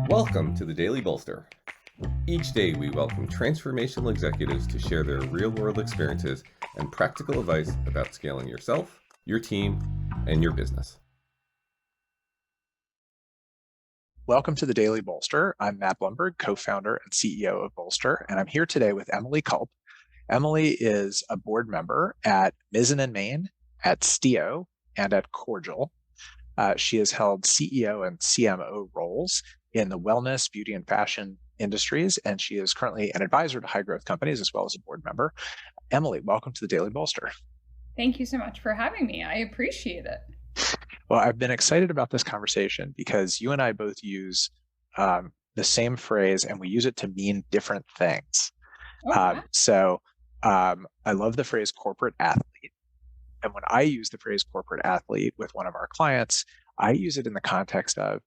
Welcome to the Daily Bolster. Each day we welcome transformational executives to share their real-world experiences and practical advice about scaling yourself, your team, and your business. Welcome to the Daily Bolster. I'm Matt Blumberg, co-founder and CEO of Bolster, and I'm here today with Emily Culp. Emily is a board member at Mizzen & Main, at Stio, and at Cordial. She has held CEO and CMO roles in the wellness, beauty, and fashion industries, and she is currently an advisor to high-growth companies as well as a board member. Emily, welcome to the Daily Bolster. Thank you so much for having me. I appreciate it. Well, I've been excited about this conversation because you and I both use the same phrase, and we use it to mean different things. Okay. I love the phrase corporate athlete. And when I use the phrase corporate athlete with one of our clients, I use it in the context of,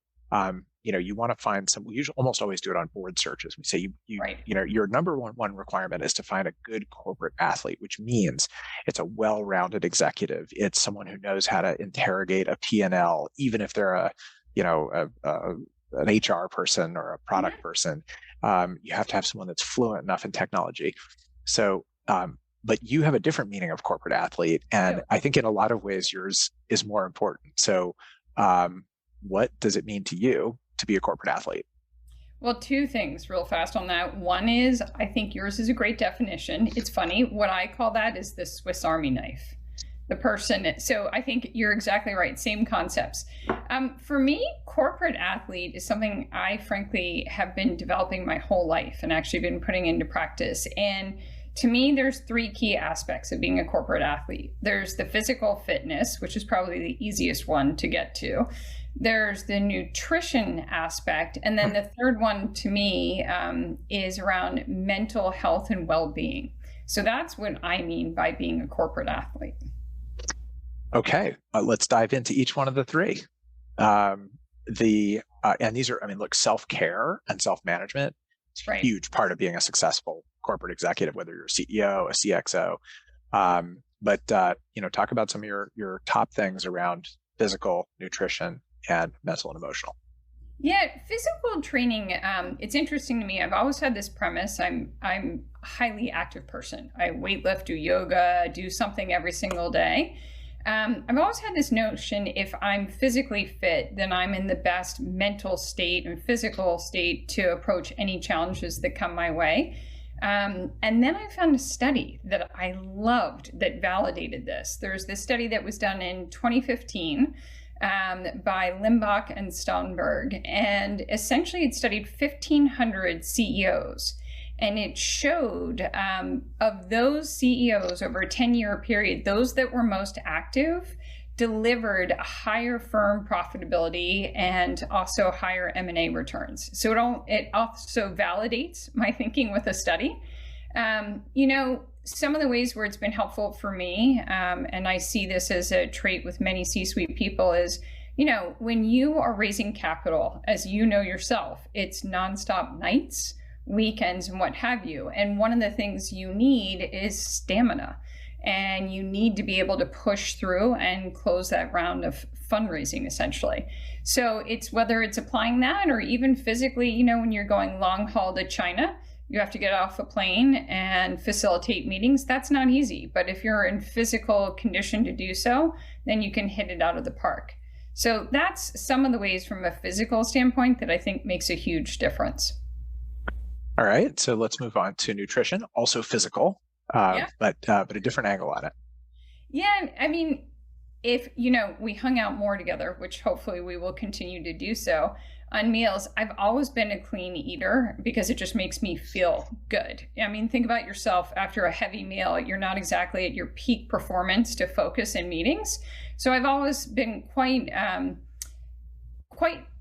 you want to find we usually almost always do it on board searches. We say, Right. Your number one requirement is to find a good corporate athlete, which means it's a well-rounded executive. It's someone who knows how to interrogate a P&L, even if they're an HR person or a product person. You have to have someone that's fluent enough in technology. So, but you have a different meaning of corporate athlete. And I think in a lot of ways, yours is more important. So what does it mean to you to be a corporate athlete? Well, two things real fast on that. One is, I think yours is a great definition. It's funny. What I call that is the Swiss Army knife. The person. So I think you're exactly right. Same concepts. For me, corporate athlete is something I frankly have been developing my whole life and actually been putting into practice. And to me, there's three key aspects of being a corporate athlete. There's the physical fitness, which is probably the easiest one to get to. There's the nutrition aspect. And then the third one to me is around mental health and well-being. So that's what I mean by being a corporate athlete. Okay, let's dive into each one of the three. And these are, look, self-care and self-management is a huge part of being a successful corporate executive, whether you're a CEO, a CXO. Talk about some of your top things around physical, nutrition, and mental and emotional. Yeah, physical training. It's interesting to me. I've always had this premise. I'm a highly active person. I weightlift, do yoga, do something every single day. I've always had this notion, if I'm physically fit, then I'm in the best mental state and physical state to approach any challenges that come my way. And then I found a study that I loved that validated this. There's this study that was done in 2015 by Limbach and Stoltenberg. And essentially it studied 1,500 CEOs. And it showed of those CEOs over a 10-year period, those that were most active delivered a higher firm profitability and also higher M&A returns. So it also validates my thinking with a study. Some of the ways where it's been helpful for me, and I see this as a trait with many C-suite people, is, when you are raising capital, as you know yourself, it's nonstop nights, weekends, and what have you. And one of the things you need is stamina. And you need to be able to push through and close that round of fundraising, essentially. So it's whether it's applying that or even physically, when you're going long haul to China, you have to get off a plane and facilitate meetings. That's not easy. But if you're in physical condition to do so, then you can hit it out of the park. So that's some of the ways from a physical standpoint that I think makes a huge difference. All right, so let's move on to nutrition, also physical. But a different angle on it. Yeah, if we hung out more together, which hopefully we will continue to do so on meals, I've always been a clean eater because it just makes me feel good. Think about yourself after a heavy meal. You're not exactly at your peak performance to focus in meetings. So I've always been quite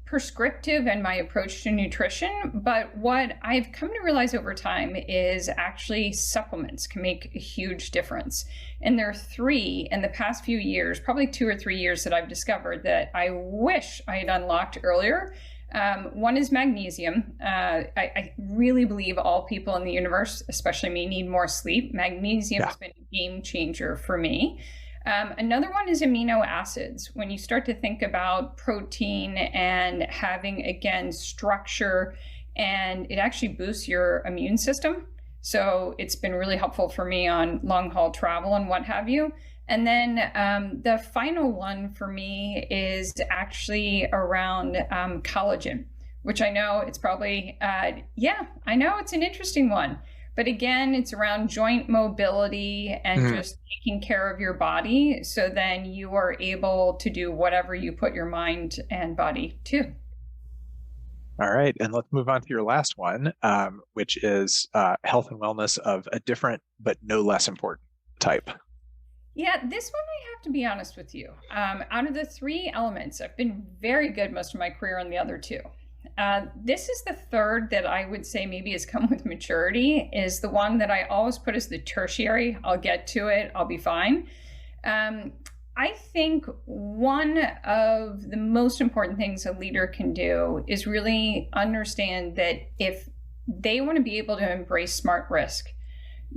prescriptive in my approach to nutrition, but what I've come to realize over time is actually supplements can make a huge difference. And there are three in the past few years, probably 2 or 3 years, that I've discovered that I wish I had unlocked earlier. One is magnesium. I really believe all people in the universe, especially me, need more sleep. Magnesium has been a game changer for me. Another one is amino acids. When you start to think about protein and having, again, structure, and it actually boosts your immune system. So it's been really helpful for me on long haul travel and what have you. And then the final one for me is actually around collagen, which I know it's probably, I know it's an interesting one. But again, it's around joint mobility and just taking care of your body. So then you are able to do whatever you put your mind and body to. All right. And let's move on to your last one, which is health and wellness of a different but no less important type. Yeah, this one I have to be honest with you. Out of the three elements, I've been very good most of my career on the other two. This is the third that I would say maybe has come with maturity, is the one that I always put as the tertiary. I'll get to it. I'll be fine. I think one of the most important things a leader can do is really understand that if they want to be able to embrace smart risk,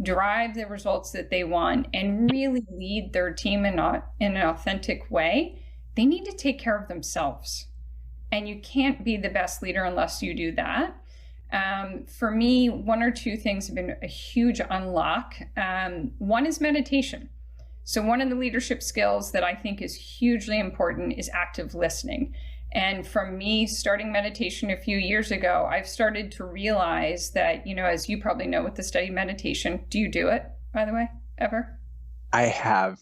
drive the results that they want, and really lead their team in an authentic way, they need to take care of themselves. And you can't be the best leader unless you do that. For me, one or two things have been a huge unlock. One is meditation. So one of the leadership skills that I think is hugely important is active listening. And from me starting meditation a few years ago, I've started to realize that, as you probably know with the study meditation, do you do it, by the way, ever? I have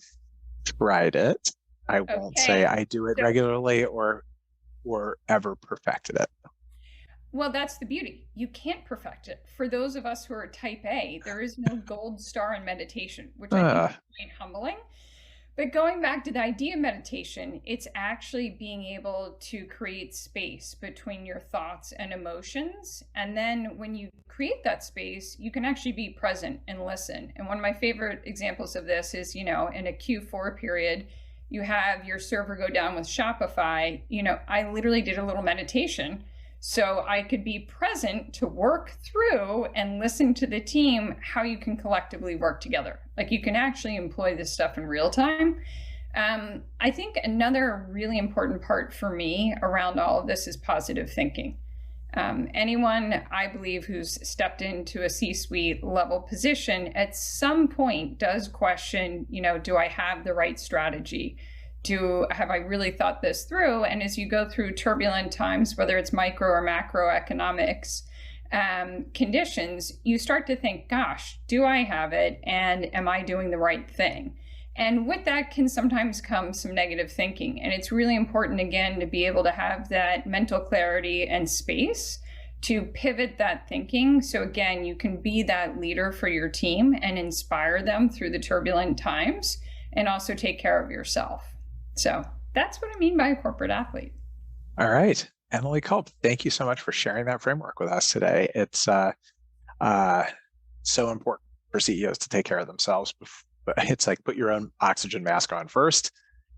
tried it. I won't say I do it regularly or ever perfected it. Well, that's the beauty. You can't perfect it. For those of us who are type A, there is no gold star in meditation, which I think is quite humbling. But going back to the idea of meditation, it's actually being able to create space between your thoughts and emotions. And then when you create that space, you can actually be present and listen. And one of my favorite examples of this is, in a Q4 period, you have your server go down with Shopify. I literally did a little meditation so I could be present to work through and listen to the team, how you can collectively work together. Like you can actually employ this stuff in real time. I think another really important part for me around all of this is positive thinking. Anyone, I believe, who's stepped into a C-suite level position at some point does question, do I have the right strategy? Have I really thought this through? And as you go through turbulent times, whether it's micro or macroeconomics conditions, you start to think, gosh, do I have it? And am I doing the right thing? And with that can sometimes come some negative thinking. And it's really important, again, to be able to have that mental clarity and space to pivot that thinking. So again, you can be that leader for your team and inspire them through the turbulent times and also take care of yourself. So that's what I mean by a corporate athlete. All right. Emily Culp, thank you so much for sharing that framework with us today. It's so important for CEOs to take care of themselves. It's like put your own oxygen mask on first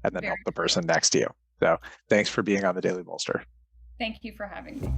and then help the person next to you. So thanks for being on the Daily Bolster. Thank you for having me.